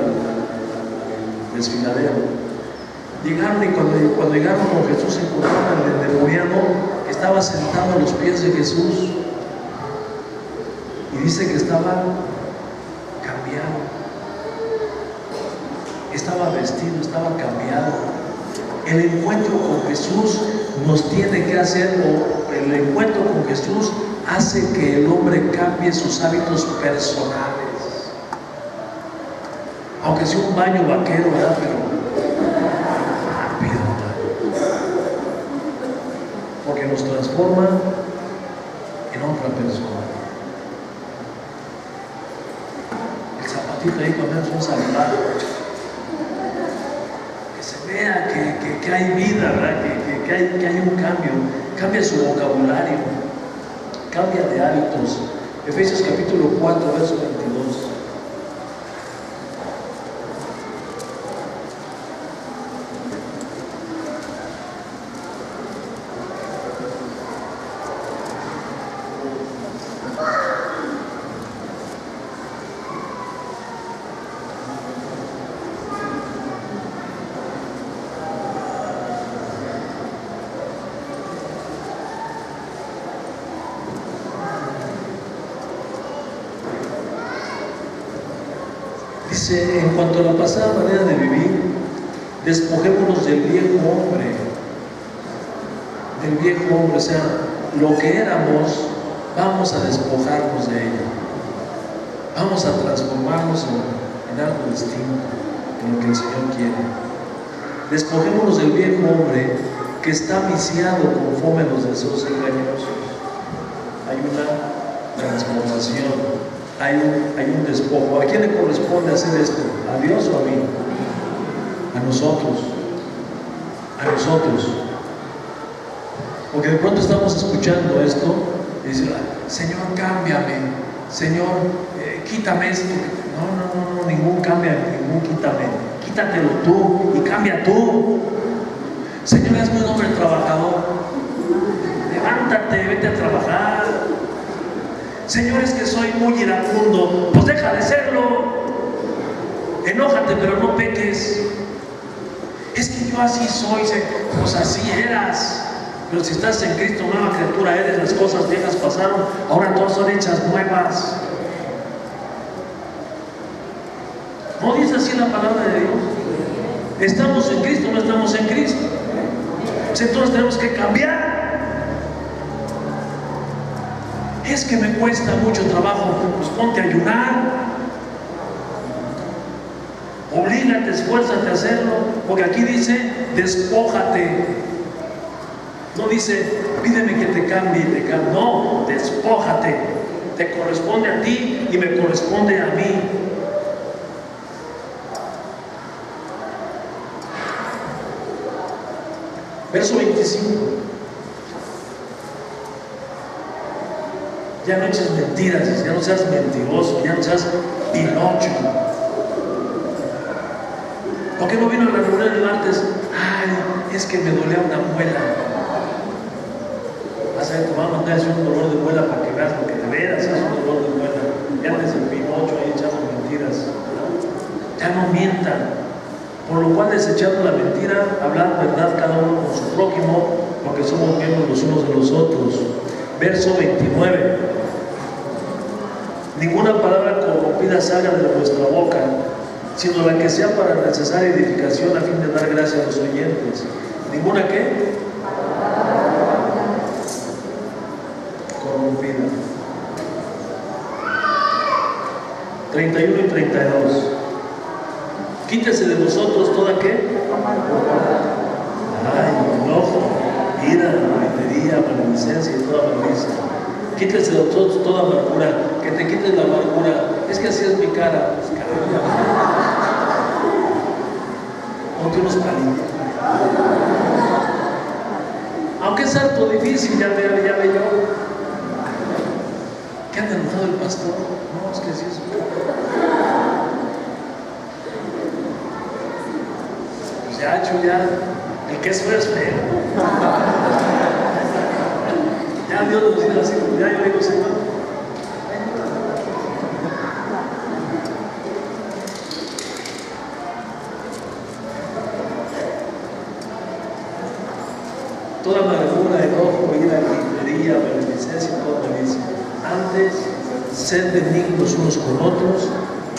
desfiladero, Llegaron y cuando llegaron con Jesús encontraron al endemoniado que estaba sentado a los pies de Jesús. Y dice que estaba cambiado. Estaba vestido, estaba cambiado. El encuentro con Jesús nos tiene que hacer, o el encuentro con Jesús hace que el hombre cambie sus hábitos personales. Aunque sea un baño vaquero, ¿verdad? Pero rápido, ¿verdad? Porque nos transforma en otra persona. El zapatito ahí cuando es un saludado, que se vea que hay vida, ¿verdad? Que hay un cambio, cambia su vocabulario, cambia de hábitos. Efesios capítulo 4, verso 22. Dice, en cuanto a la pasada manera de vivir, despojémonos del viejo hombre, o sea, lo que éramos, vamos a despojarnos de ello, vamos a transformarnos en algo distinto, en lo que el Señor quiere. Despojémonos del viejo hombre que está viciado conforme a los deseos engañosos. Hay una transformación. Hay un despojo. ¿A quién le corresponde hacer esto? ¿A Dios o a mí? A nosotros. A nosotros. Porque de pronto estamos escuchando esto y dicen, Señor, cámbiame. Señor, quítame esto. No, ningún cambia, ningún quítame. Quítatelo tú y cambia tú. Señor, hazme un hombre trabajador. Levántate, vete a trabajar. Señor, es que soy muy iracundo. Pues deja de serlo. Enójate, pero no peques. Es que yo así soy. Pues así eras. Pero si estás en Cristo, nueva criatura eres. Las cosas viejas pasaron, ahora todas son hechas nuevas. ¿No dice así la palabra de Dios? ¿Estamos en Cristo o no estamos en Cristo? Entonces tenemos que cambiar. Es que me cuesta mucho trabajo. Pues ponte a ayunar. Oblígate, esfuérzate a hacerlo. Porque aquí dice, despójate. No dice, pídeme que te cambie. No, despójate. Te corresponde a ti y me corresponde a mí. Verso 25. Ya no eches mentiras, ya no seas mentiroso, ya no seas Pinocho. ¿Por qué no vino a la reunión el martes? Ay, es que me dolía una muela. Vas a ver, tu mamá mandar un dolor de muela para que veas lo que de veras es un dolor de muela. Ya antes el Pinocho ahí echando mentiras. Ya no mientan. Por lo cual, desechando la mentira, hablar verdad cada uno con su prójimo, porque somos miembros los unos de los otros. Verso 29. Ninguna palabra corrompida salga de nuestra boca, sino la que sea para necesaria edificación a fin de dar gracia a los oyentes. ¿Ninguna qué? Corrompida. 31 y 32. Quítese de vosotros toda qué? Enojo, ira, gritería, maledicencia y toda malicia. Quítese de vosotros toda amargura, que te quites la amargura. Es que así es mi cara. Pues, ponte unos palitos. Aunque es harto difícil, ya ve yo. ¿Qué anda enojado el pastor? No, es que así es. Ya, el queso es feo. Ya Dios nos dice así, ya yo digo, Señor. toda amargura, enojo, ira, gritería, maledicencia y toda malicia. Antes, sed benignos unos con otros,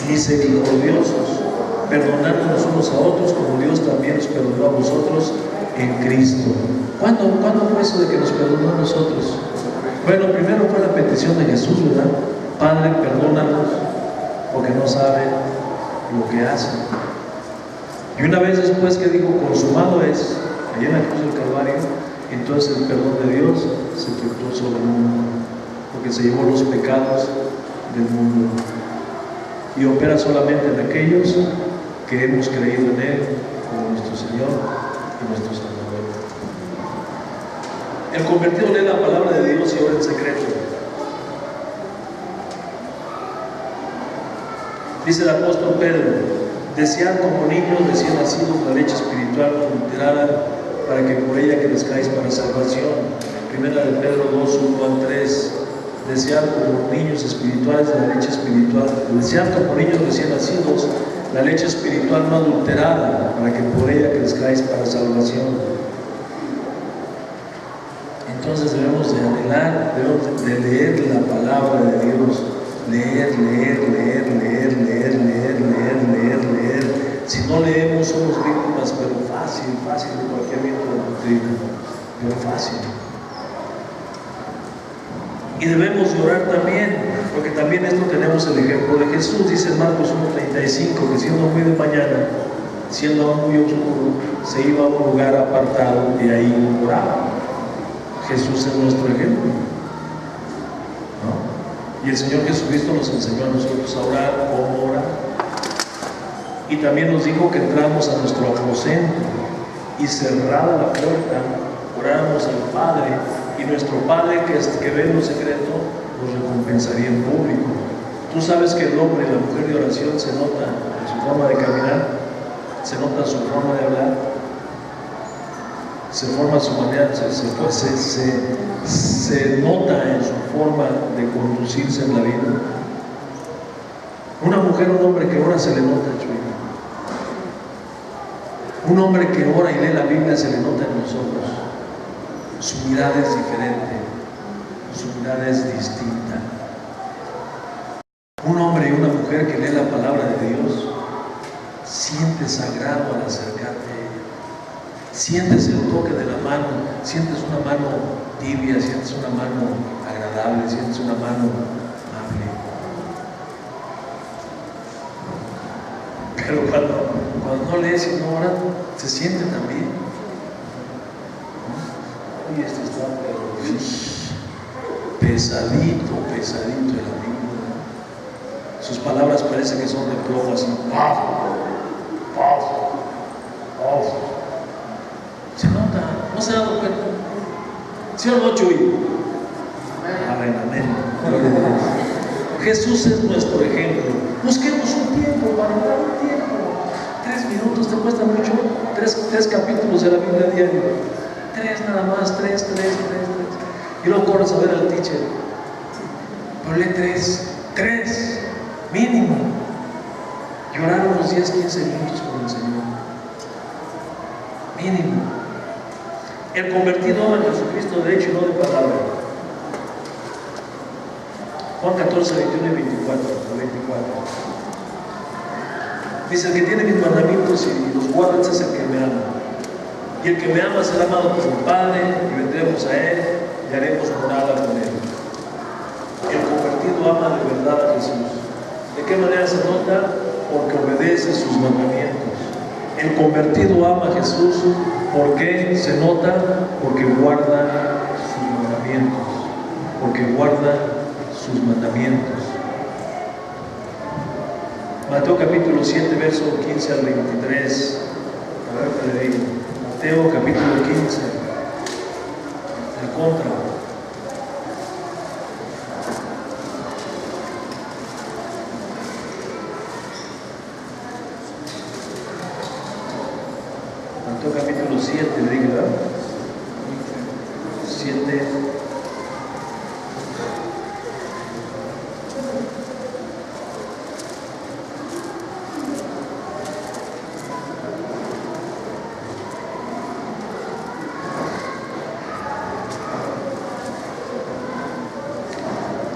misericordiosos, perdonándonos unos a otros, como Dios también nos perdonó a vosotros en Cristo. ¿Cuándo fue eso de que nos perdonó a nosotros? Bueno, primero fue la petición de Jesús, ¿verdad? Padre, perdónanos, porque no saben lo que hacen. Y una vez después que dijo, consumado es, allá en la cruz del Calvario, entonces el perdón de Dios se efectuó sobre el mundo, porque se llevó los pecados del mundo y opera solamente en aquellos que hemos creído en Él como nuestro Señor y nuestro Salvador. El convertido lee la palabra de Dios y ora en secreto. Dice el apóstol Pedro: desead como niños recién nacidos la leche espiritual no adulterada, para que por ella crezcáis para salvación. Primera de Pedro 2, 1 al 3. Desead como niños espirituales la leche espiritual, desead como niños recién nacidos la leche espiritual no adulterada, para que por ella crezcáis para salvación. Entonces debemos de anhelar, debemos de leer la palabra de Dios, leer. Si no leemos somos víctimas, pero fácil de cualquier viento de doctrina, pero fácil. Y debemos de orar también, porque también esto tenemos el ejemplo de Jesús. Dice en Marcos 1:35 que siendo muy de mañana, siendo aún muy oscuro, se iba a un lugar apartado y ahí oraba. Jesús es nuestro ejemplo, ¿no? Y el Señor Jesucristo nos enseñó a nosotros a orar, cómo orar. Y también nos dijo que entramos a nuestro aposento y cerrada la puerta, oráramos al Padre, y nuestro Padre que ve en lo secreto nos recompensaría en público. Tú sabes que el hombre y la mujer de oración se nota en su forma de caminar, se nota en su forma de hablar, se forma su manera, se nota en su forma de conducirse en la vida. Una mujer, un hombre que ora se le nota en su vida. Un hombre que ora y lee la Biblia se le nota en nosotros. Su mirada es diferente, su mirada es distinta. Un hombre y una mujer que lee la palabra de Dios, sientes agrado al acercarte a ella. Sientes el toque de la mano, sientes una mano tibia, sientes una mano agradable, sientes una mano amable. Pero cuando no lees y no oras, se siente también. Y esto está pesadito el amigo. Sus palabras parecen que son de plomo, así. Se nota, no se ha dado cuenta. ¿Sí o no, Chuy? Amén. Jesús es nuestro ejemplo. Busquemos un tiempo para orar, un tiempo. 3 minutos, ¿te cuesta mucho? 3 capítulos de la Biblia diario. 3 nada más, 3. Y luego corres a ver al teacher. Pero lee 3 mínimo. Y orar unos 10, 15 minutos con el Señor. Mínimo. El convertido ama a Jesucristo de hecho y no de palabra. Juan 14, 21 y 24. Dice: el que tiene mis mandamientos y los guarda es el que me ama. Y el que me ama será amado por mi Padre, y vendremos a Él y haremos morada con Él. El convertido ama de verdad a Jesús. ¿De qué manera se nota? Porque obedece sus mandamientos. El convertido ama a Jesús. ¿Por qué se nota? Porque guarda sus mandamientos. Mateo capítulo 7, verso 15 al 23. A ver qué le digo. Mateo capítulo 15. El contra. Mateo capítulo 7, le digo, ¿verdad? 7.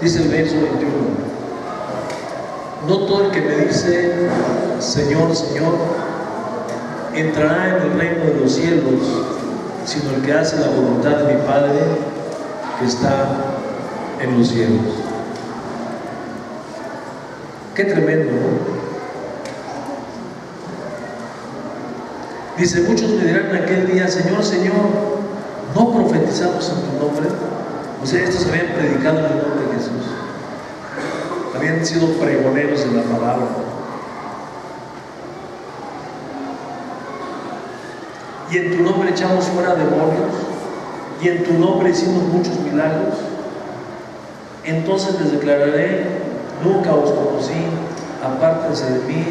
Dice el verso 21: no todo el que me dice Señor, Señor, entrará en el reino de los cielos, sino el que hace la voluntad de mi Padre que está en los cielos. Qué tremendo, ¿no? Dice: muchos me dirán en aquel día, Señor, Señor, ¿no profetizamos en tu nombre? O sea, estos habían predicado en el nombre de Jesús, habían sido pregoneros de la palabra. Y en tu nombre echamos fuera demonios, y en tu nombre hicimos muchos milagros. Entonces les declararé: nunca os conocí, apártense de mí,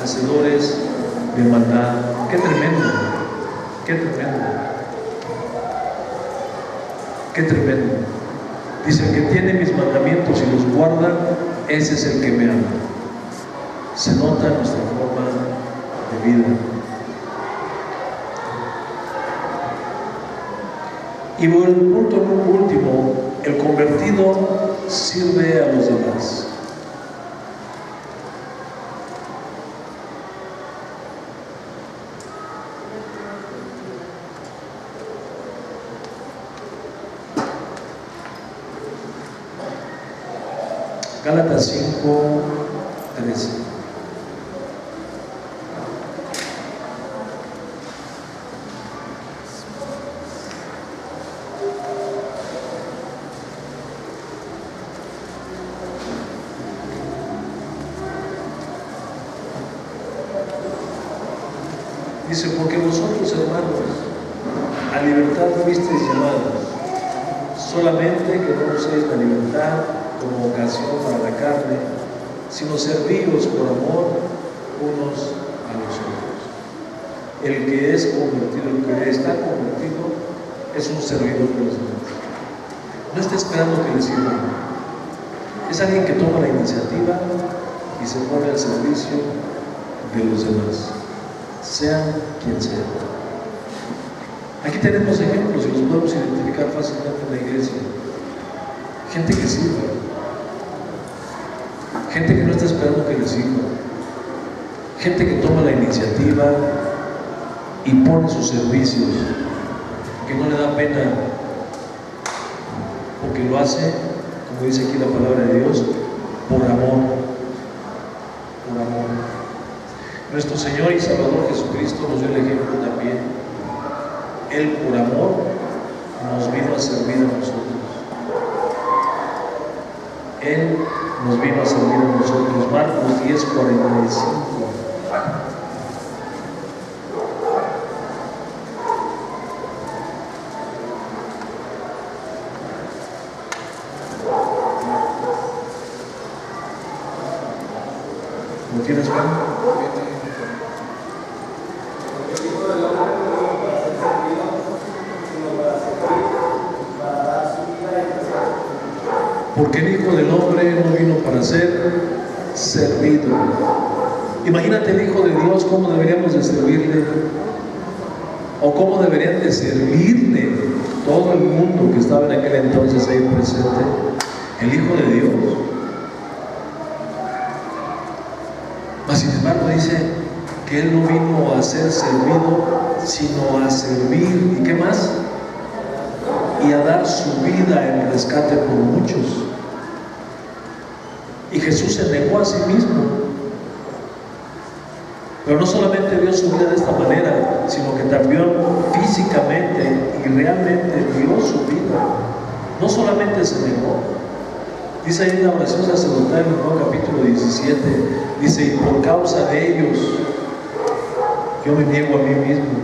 hacedores de maldad. Qué tremendo, qué tremendo, qué tremendo. Dice: el que tiene mis mandamientos y los guarda, ese es el que me ama. Se nota nuestra forma de vida. Y por el punto último, el convertido sirve a los demás. Gálatas 5:13. Dice: porque vosotros, hermanos, a libertad fuisteis llamados, solamente que no uséis la libertad como ocasión para la carne, sino servíos por amor unos a los otros. El que es convertido, el que está convertido, es un servidor de los demás. No está esperando que le sirvan. Es alguien que toma la iniciativa y se pone al servicio de los demás, sean quien sea. Aquí tenemos ejemplos y los podemos identificar fácilmente en la iglesia. Gente que sirve, gente que no está esperando que le sirva, gente que toma la iniciativa y pone sus servicios, que no le da pena, porque lo hace, como dice aquí la palabra de Dios, por amor, por amor. Nuestro Señor y Salvador Jesucristo nos dio el ejemplo también. Él, por amor, nos vino a servir a nosotros. Él nos vino a servir a nosotros. Marcos 10:45. ¿Lo tienes, Juan? Porque el Hijo del Hombre no vino para ser servido. Imagínate el Hijo de Dios, cómo deberíamos de servirle, o cómo deberían de servirle todo el mundo que estaba en aquel entonces ahí presente. El Hijo de Dios. Mas sin embargo dice que Él no vino a ser servido, sino a servir. ¿Y qué más? Y a dar su vida en rescate por muchos. Y Jesús se negó a sí mismo. Pero no solamente dio su vida de esta manera, sino que también físicamente y realmente dio su vida. No solamente se negó. Dice ahí en la oración sacerdotal en el Nuevo capítulo 17, dice: y por causa de ellos yo me niego a mí mismo.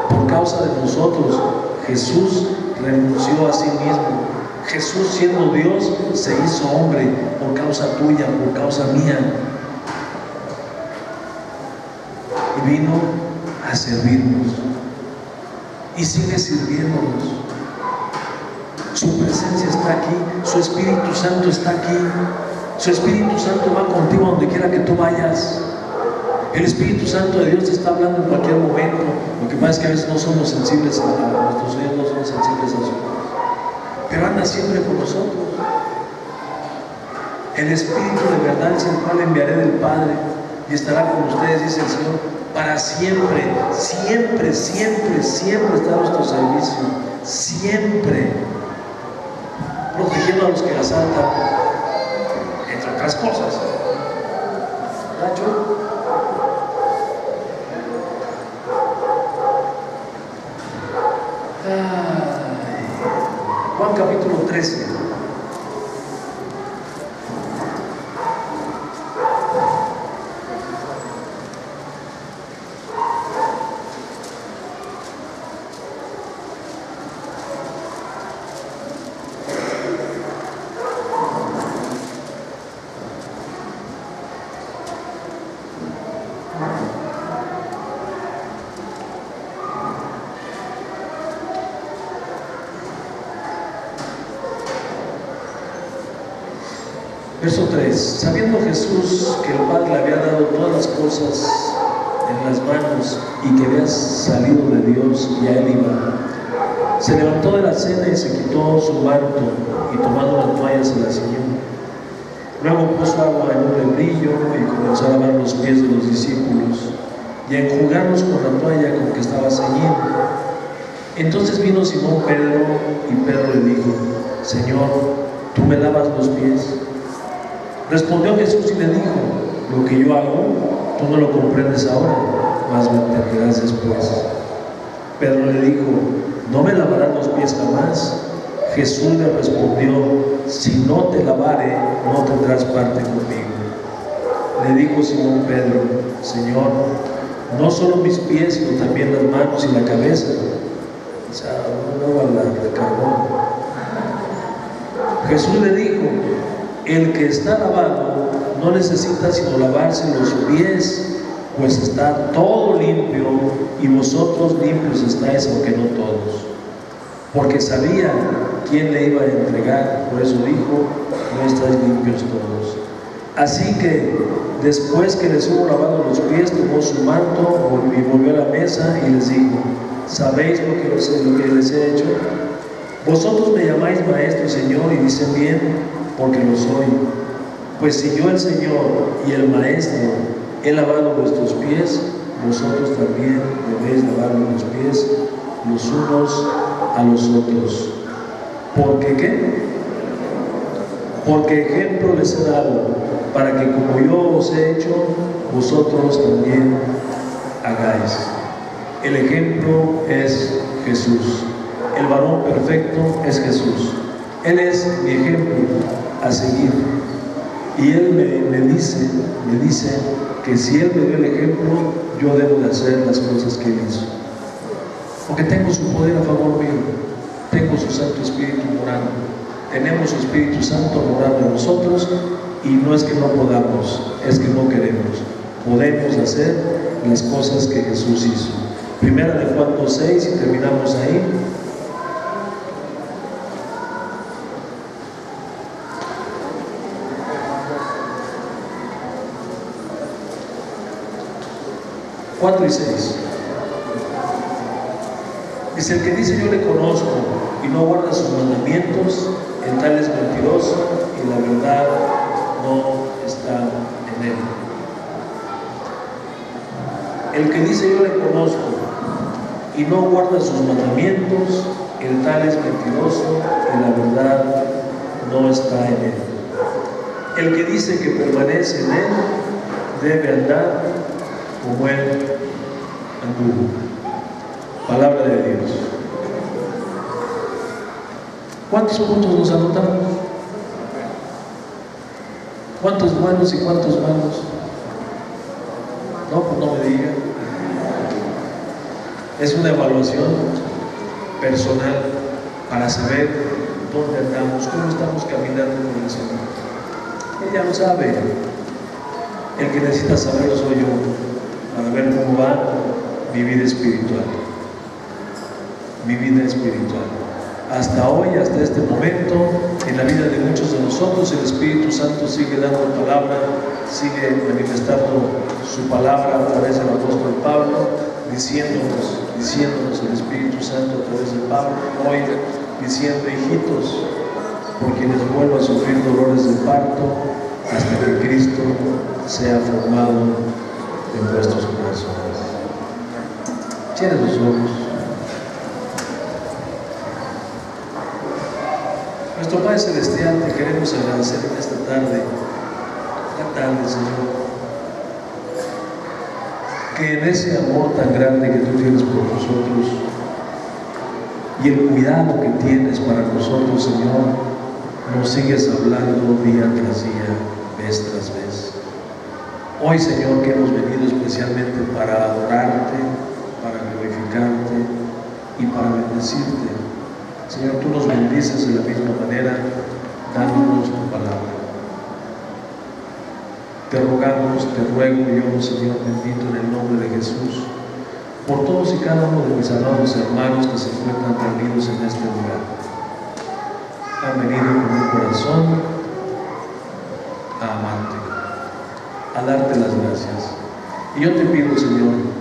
Por causa de nosotros Jesús renunció a sí mismo. Jesús, siendo Dios, se hizo hombre por causa tuya, por causa mía, y vino a servirnos y sigue sirviéndonos. Su presencia está aquí, su Espíritu Santo está aquí. Su Espíritu Santo va contigo a donde quiera que tú vayas. El Espíritu Santo de Dios te está hablando en cualquier momento. Lo que pasa es que a veces no somos sensibles a nuestros oídos, no somos sensibles a su voz. pero anda siempre con nosotros. El Espíritu de verdad es el cual enviaré del Padre y estará con ustedes, dice el Señor, para siempre, siempre, siempre, siempre está a nuestro servicio, siempre, protegiendo a los que asaltan, entre otras cosas. ¿Nacho? Juan capítulo 13. Verso 3. Sabiendo Jesús que el Padre le había dado todas las cosas en las manos y que había salido de Dios y a él iba, se levantó de la cena y se quitó su manto y tomando la toalla se la ciñó. Luego puso agua en un lebrillo y comenzó a lavar los pies de los discípulos y a enjugarlos con la toalla con que estaba ceñido. Entonces vino Simón Pedro y Pedro le dijo: Señor, ¿tú me lavas los pies? Respondió Jesús y le dijo: lo que yo hago, tú no lo comprendes ahora, mas lo entenderás después. Pedro le dijo: ¿no me lavarás los pies jamás? Jesús le respondió: si no te lavare, no tendrás parte conmigo. Le dijo Simón Pedro: Señor, no solo mis pies, sino también las manos y la cabeza. O sea, no la recargó. Jesús le dijo: el que está lavado no necesita sino lavarse los pies, pues está todo limpio, y vosotros limpios estáis, aunque no todos. Porque sabía quién le iba a entregar, por eso dijo: no estáis limpios todos. Así que después que les hubo lavado los pies, tomó su manto y volvió a la mesa y les dijo: ¿sabéis lo que les he hecho? Vosotros me llamáis maestro y señor, y dicen bien, porque lo soy. Pues si yo, el Señor y el Maestro, he lavado vuestros pies, vosotros también debéis lavarme los pies los unos a los otros. ¿Por qué? Porque ejemplo les he dado, para que como yo os he hecho, vosotros también hagáis. El ejemplo es Jesús. El varón perfecto es Jesús. Él es mi ejemplo a seguir. Y Él me dice que si Él me dio el ejemplo, yo debo de hacer las cosas que Él hizo. Porque tengo su poder a favor mío. Tengo su Santo Espíritu morando. Tenemos su Espíritu Santo morando en nosotros, y no es que no podamos, es que no queremos. Podemos hacer las cosas que Jesús hizo. Primera de Juan 2:6, y terminamos ahí. y 6. Dice: el que dice yo le conozco y no guarda sus mandamientos, el tal es mentiroso y la verdad no está en él. El que dice yo le conozco y no guarda sus mandamientos, el tal es mentiroso y la verdad no está en él. El que dice que permanece en él debe andar como él anduvo. Palabra de Dios. ¿Cuántos puntos nos anotamos? ¿Cuántos buenos y cuántos malos? No, pues no me diga. Es una evaluación personal para saber dónde andamos, cómo estamos caminando con el Señor. Él ya lo sabe. El que necesita saberlo soy yo, para ver cómo va mi vida espiritual. Mi vida espiritual. Hasta hoy, hasta este momento, en la vida de muchos de nosotros, el Espíritu Santo sigue dando palabra, sigue manifestando su palabra a través del apóstol Pablo, diciéndonos el Espíritu Santo a través de Pablo: hoy diciendo: hijitos, por quienes vuelvo a sufrir dolores de parto, hasta que Cristo sea formado en vuestros corazones. Cierren los ojos. Nuestro Padre Celestial, te queremos agradecer en esta tarde, Señor, que en ese amor tan grande que tú tienes por nosotros y el cuidado que tienes para nosotros, Señor, nos sigues hablando día tras día, vez tras vez. Hoy, Señor, que hemos venido especialmente para adorarte, para glorificarte y para bendecirte, Señor, tú nos bendices de la misma manera, dándonos tu palabra. Te rogamos, te ruego yo, Señor bendito, en el nombre de Jesús, por todos y cada uno de mis amados hermanos que se encuentran reunidos en este lugar. Han venido con un corazón a amarte, a darte las gracias. Y yo te pido, Señor,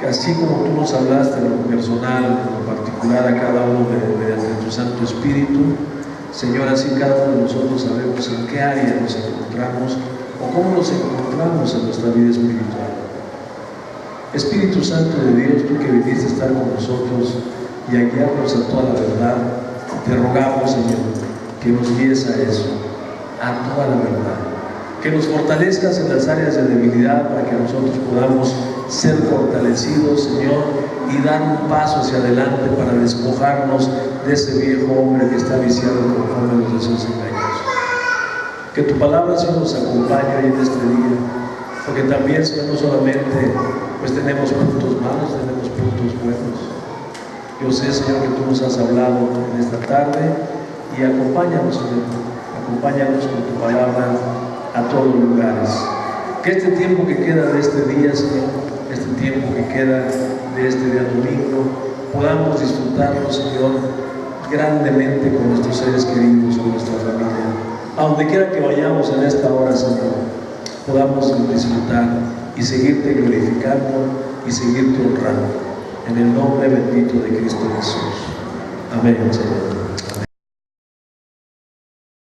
que así como tú nos hablaste en lo personal, en lo particular a cada uno mediante tu Santo Espíritu, Señor, así cada uno de nosotros sabemos en qué área nos encontramos o cómo nos encontramos en nuestra vida espiritual. Espíritu Santo de Dios, tú que viniste a estar con nosotros y a guiarnos a toda la verdad, te rogamos, Señor, que nos guíes a eso, a toda la verdad, que nos fortalezcas en las áreas de debilidad para que nosotros podamos ser fortalecidos, Señor, y dar un paso hacia adelante para despojarnos de ese viejo hombre que está viciado conforme a los deseos engañosos. Que tu palabra, Señor, nos acompañe hoy en este día, porque también, Señor, no solamente pues tenemos puntos malos, tenemos puntos buenos. Yo sé, Señor, que tú nos has hablado en esta tarde, y acompáñanos, Señor, acompáñanos con tu palabra a todos los lugares. Que este tiempo que queda de este día, Señor, este tiempo que queda de este día domingo, podamos disfrutarlo, Señor, grandemente con nuestros seres queridos, con nuestra familia. A donde quiera que vayamos en esta hora, Señor, podamos disfrutar y seguirte glorificando y seguirte honrando. En el nombre bendito de Cristo Jesús. Amén, Señor.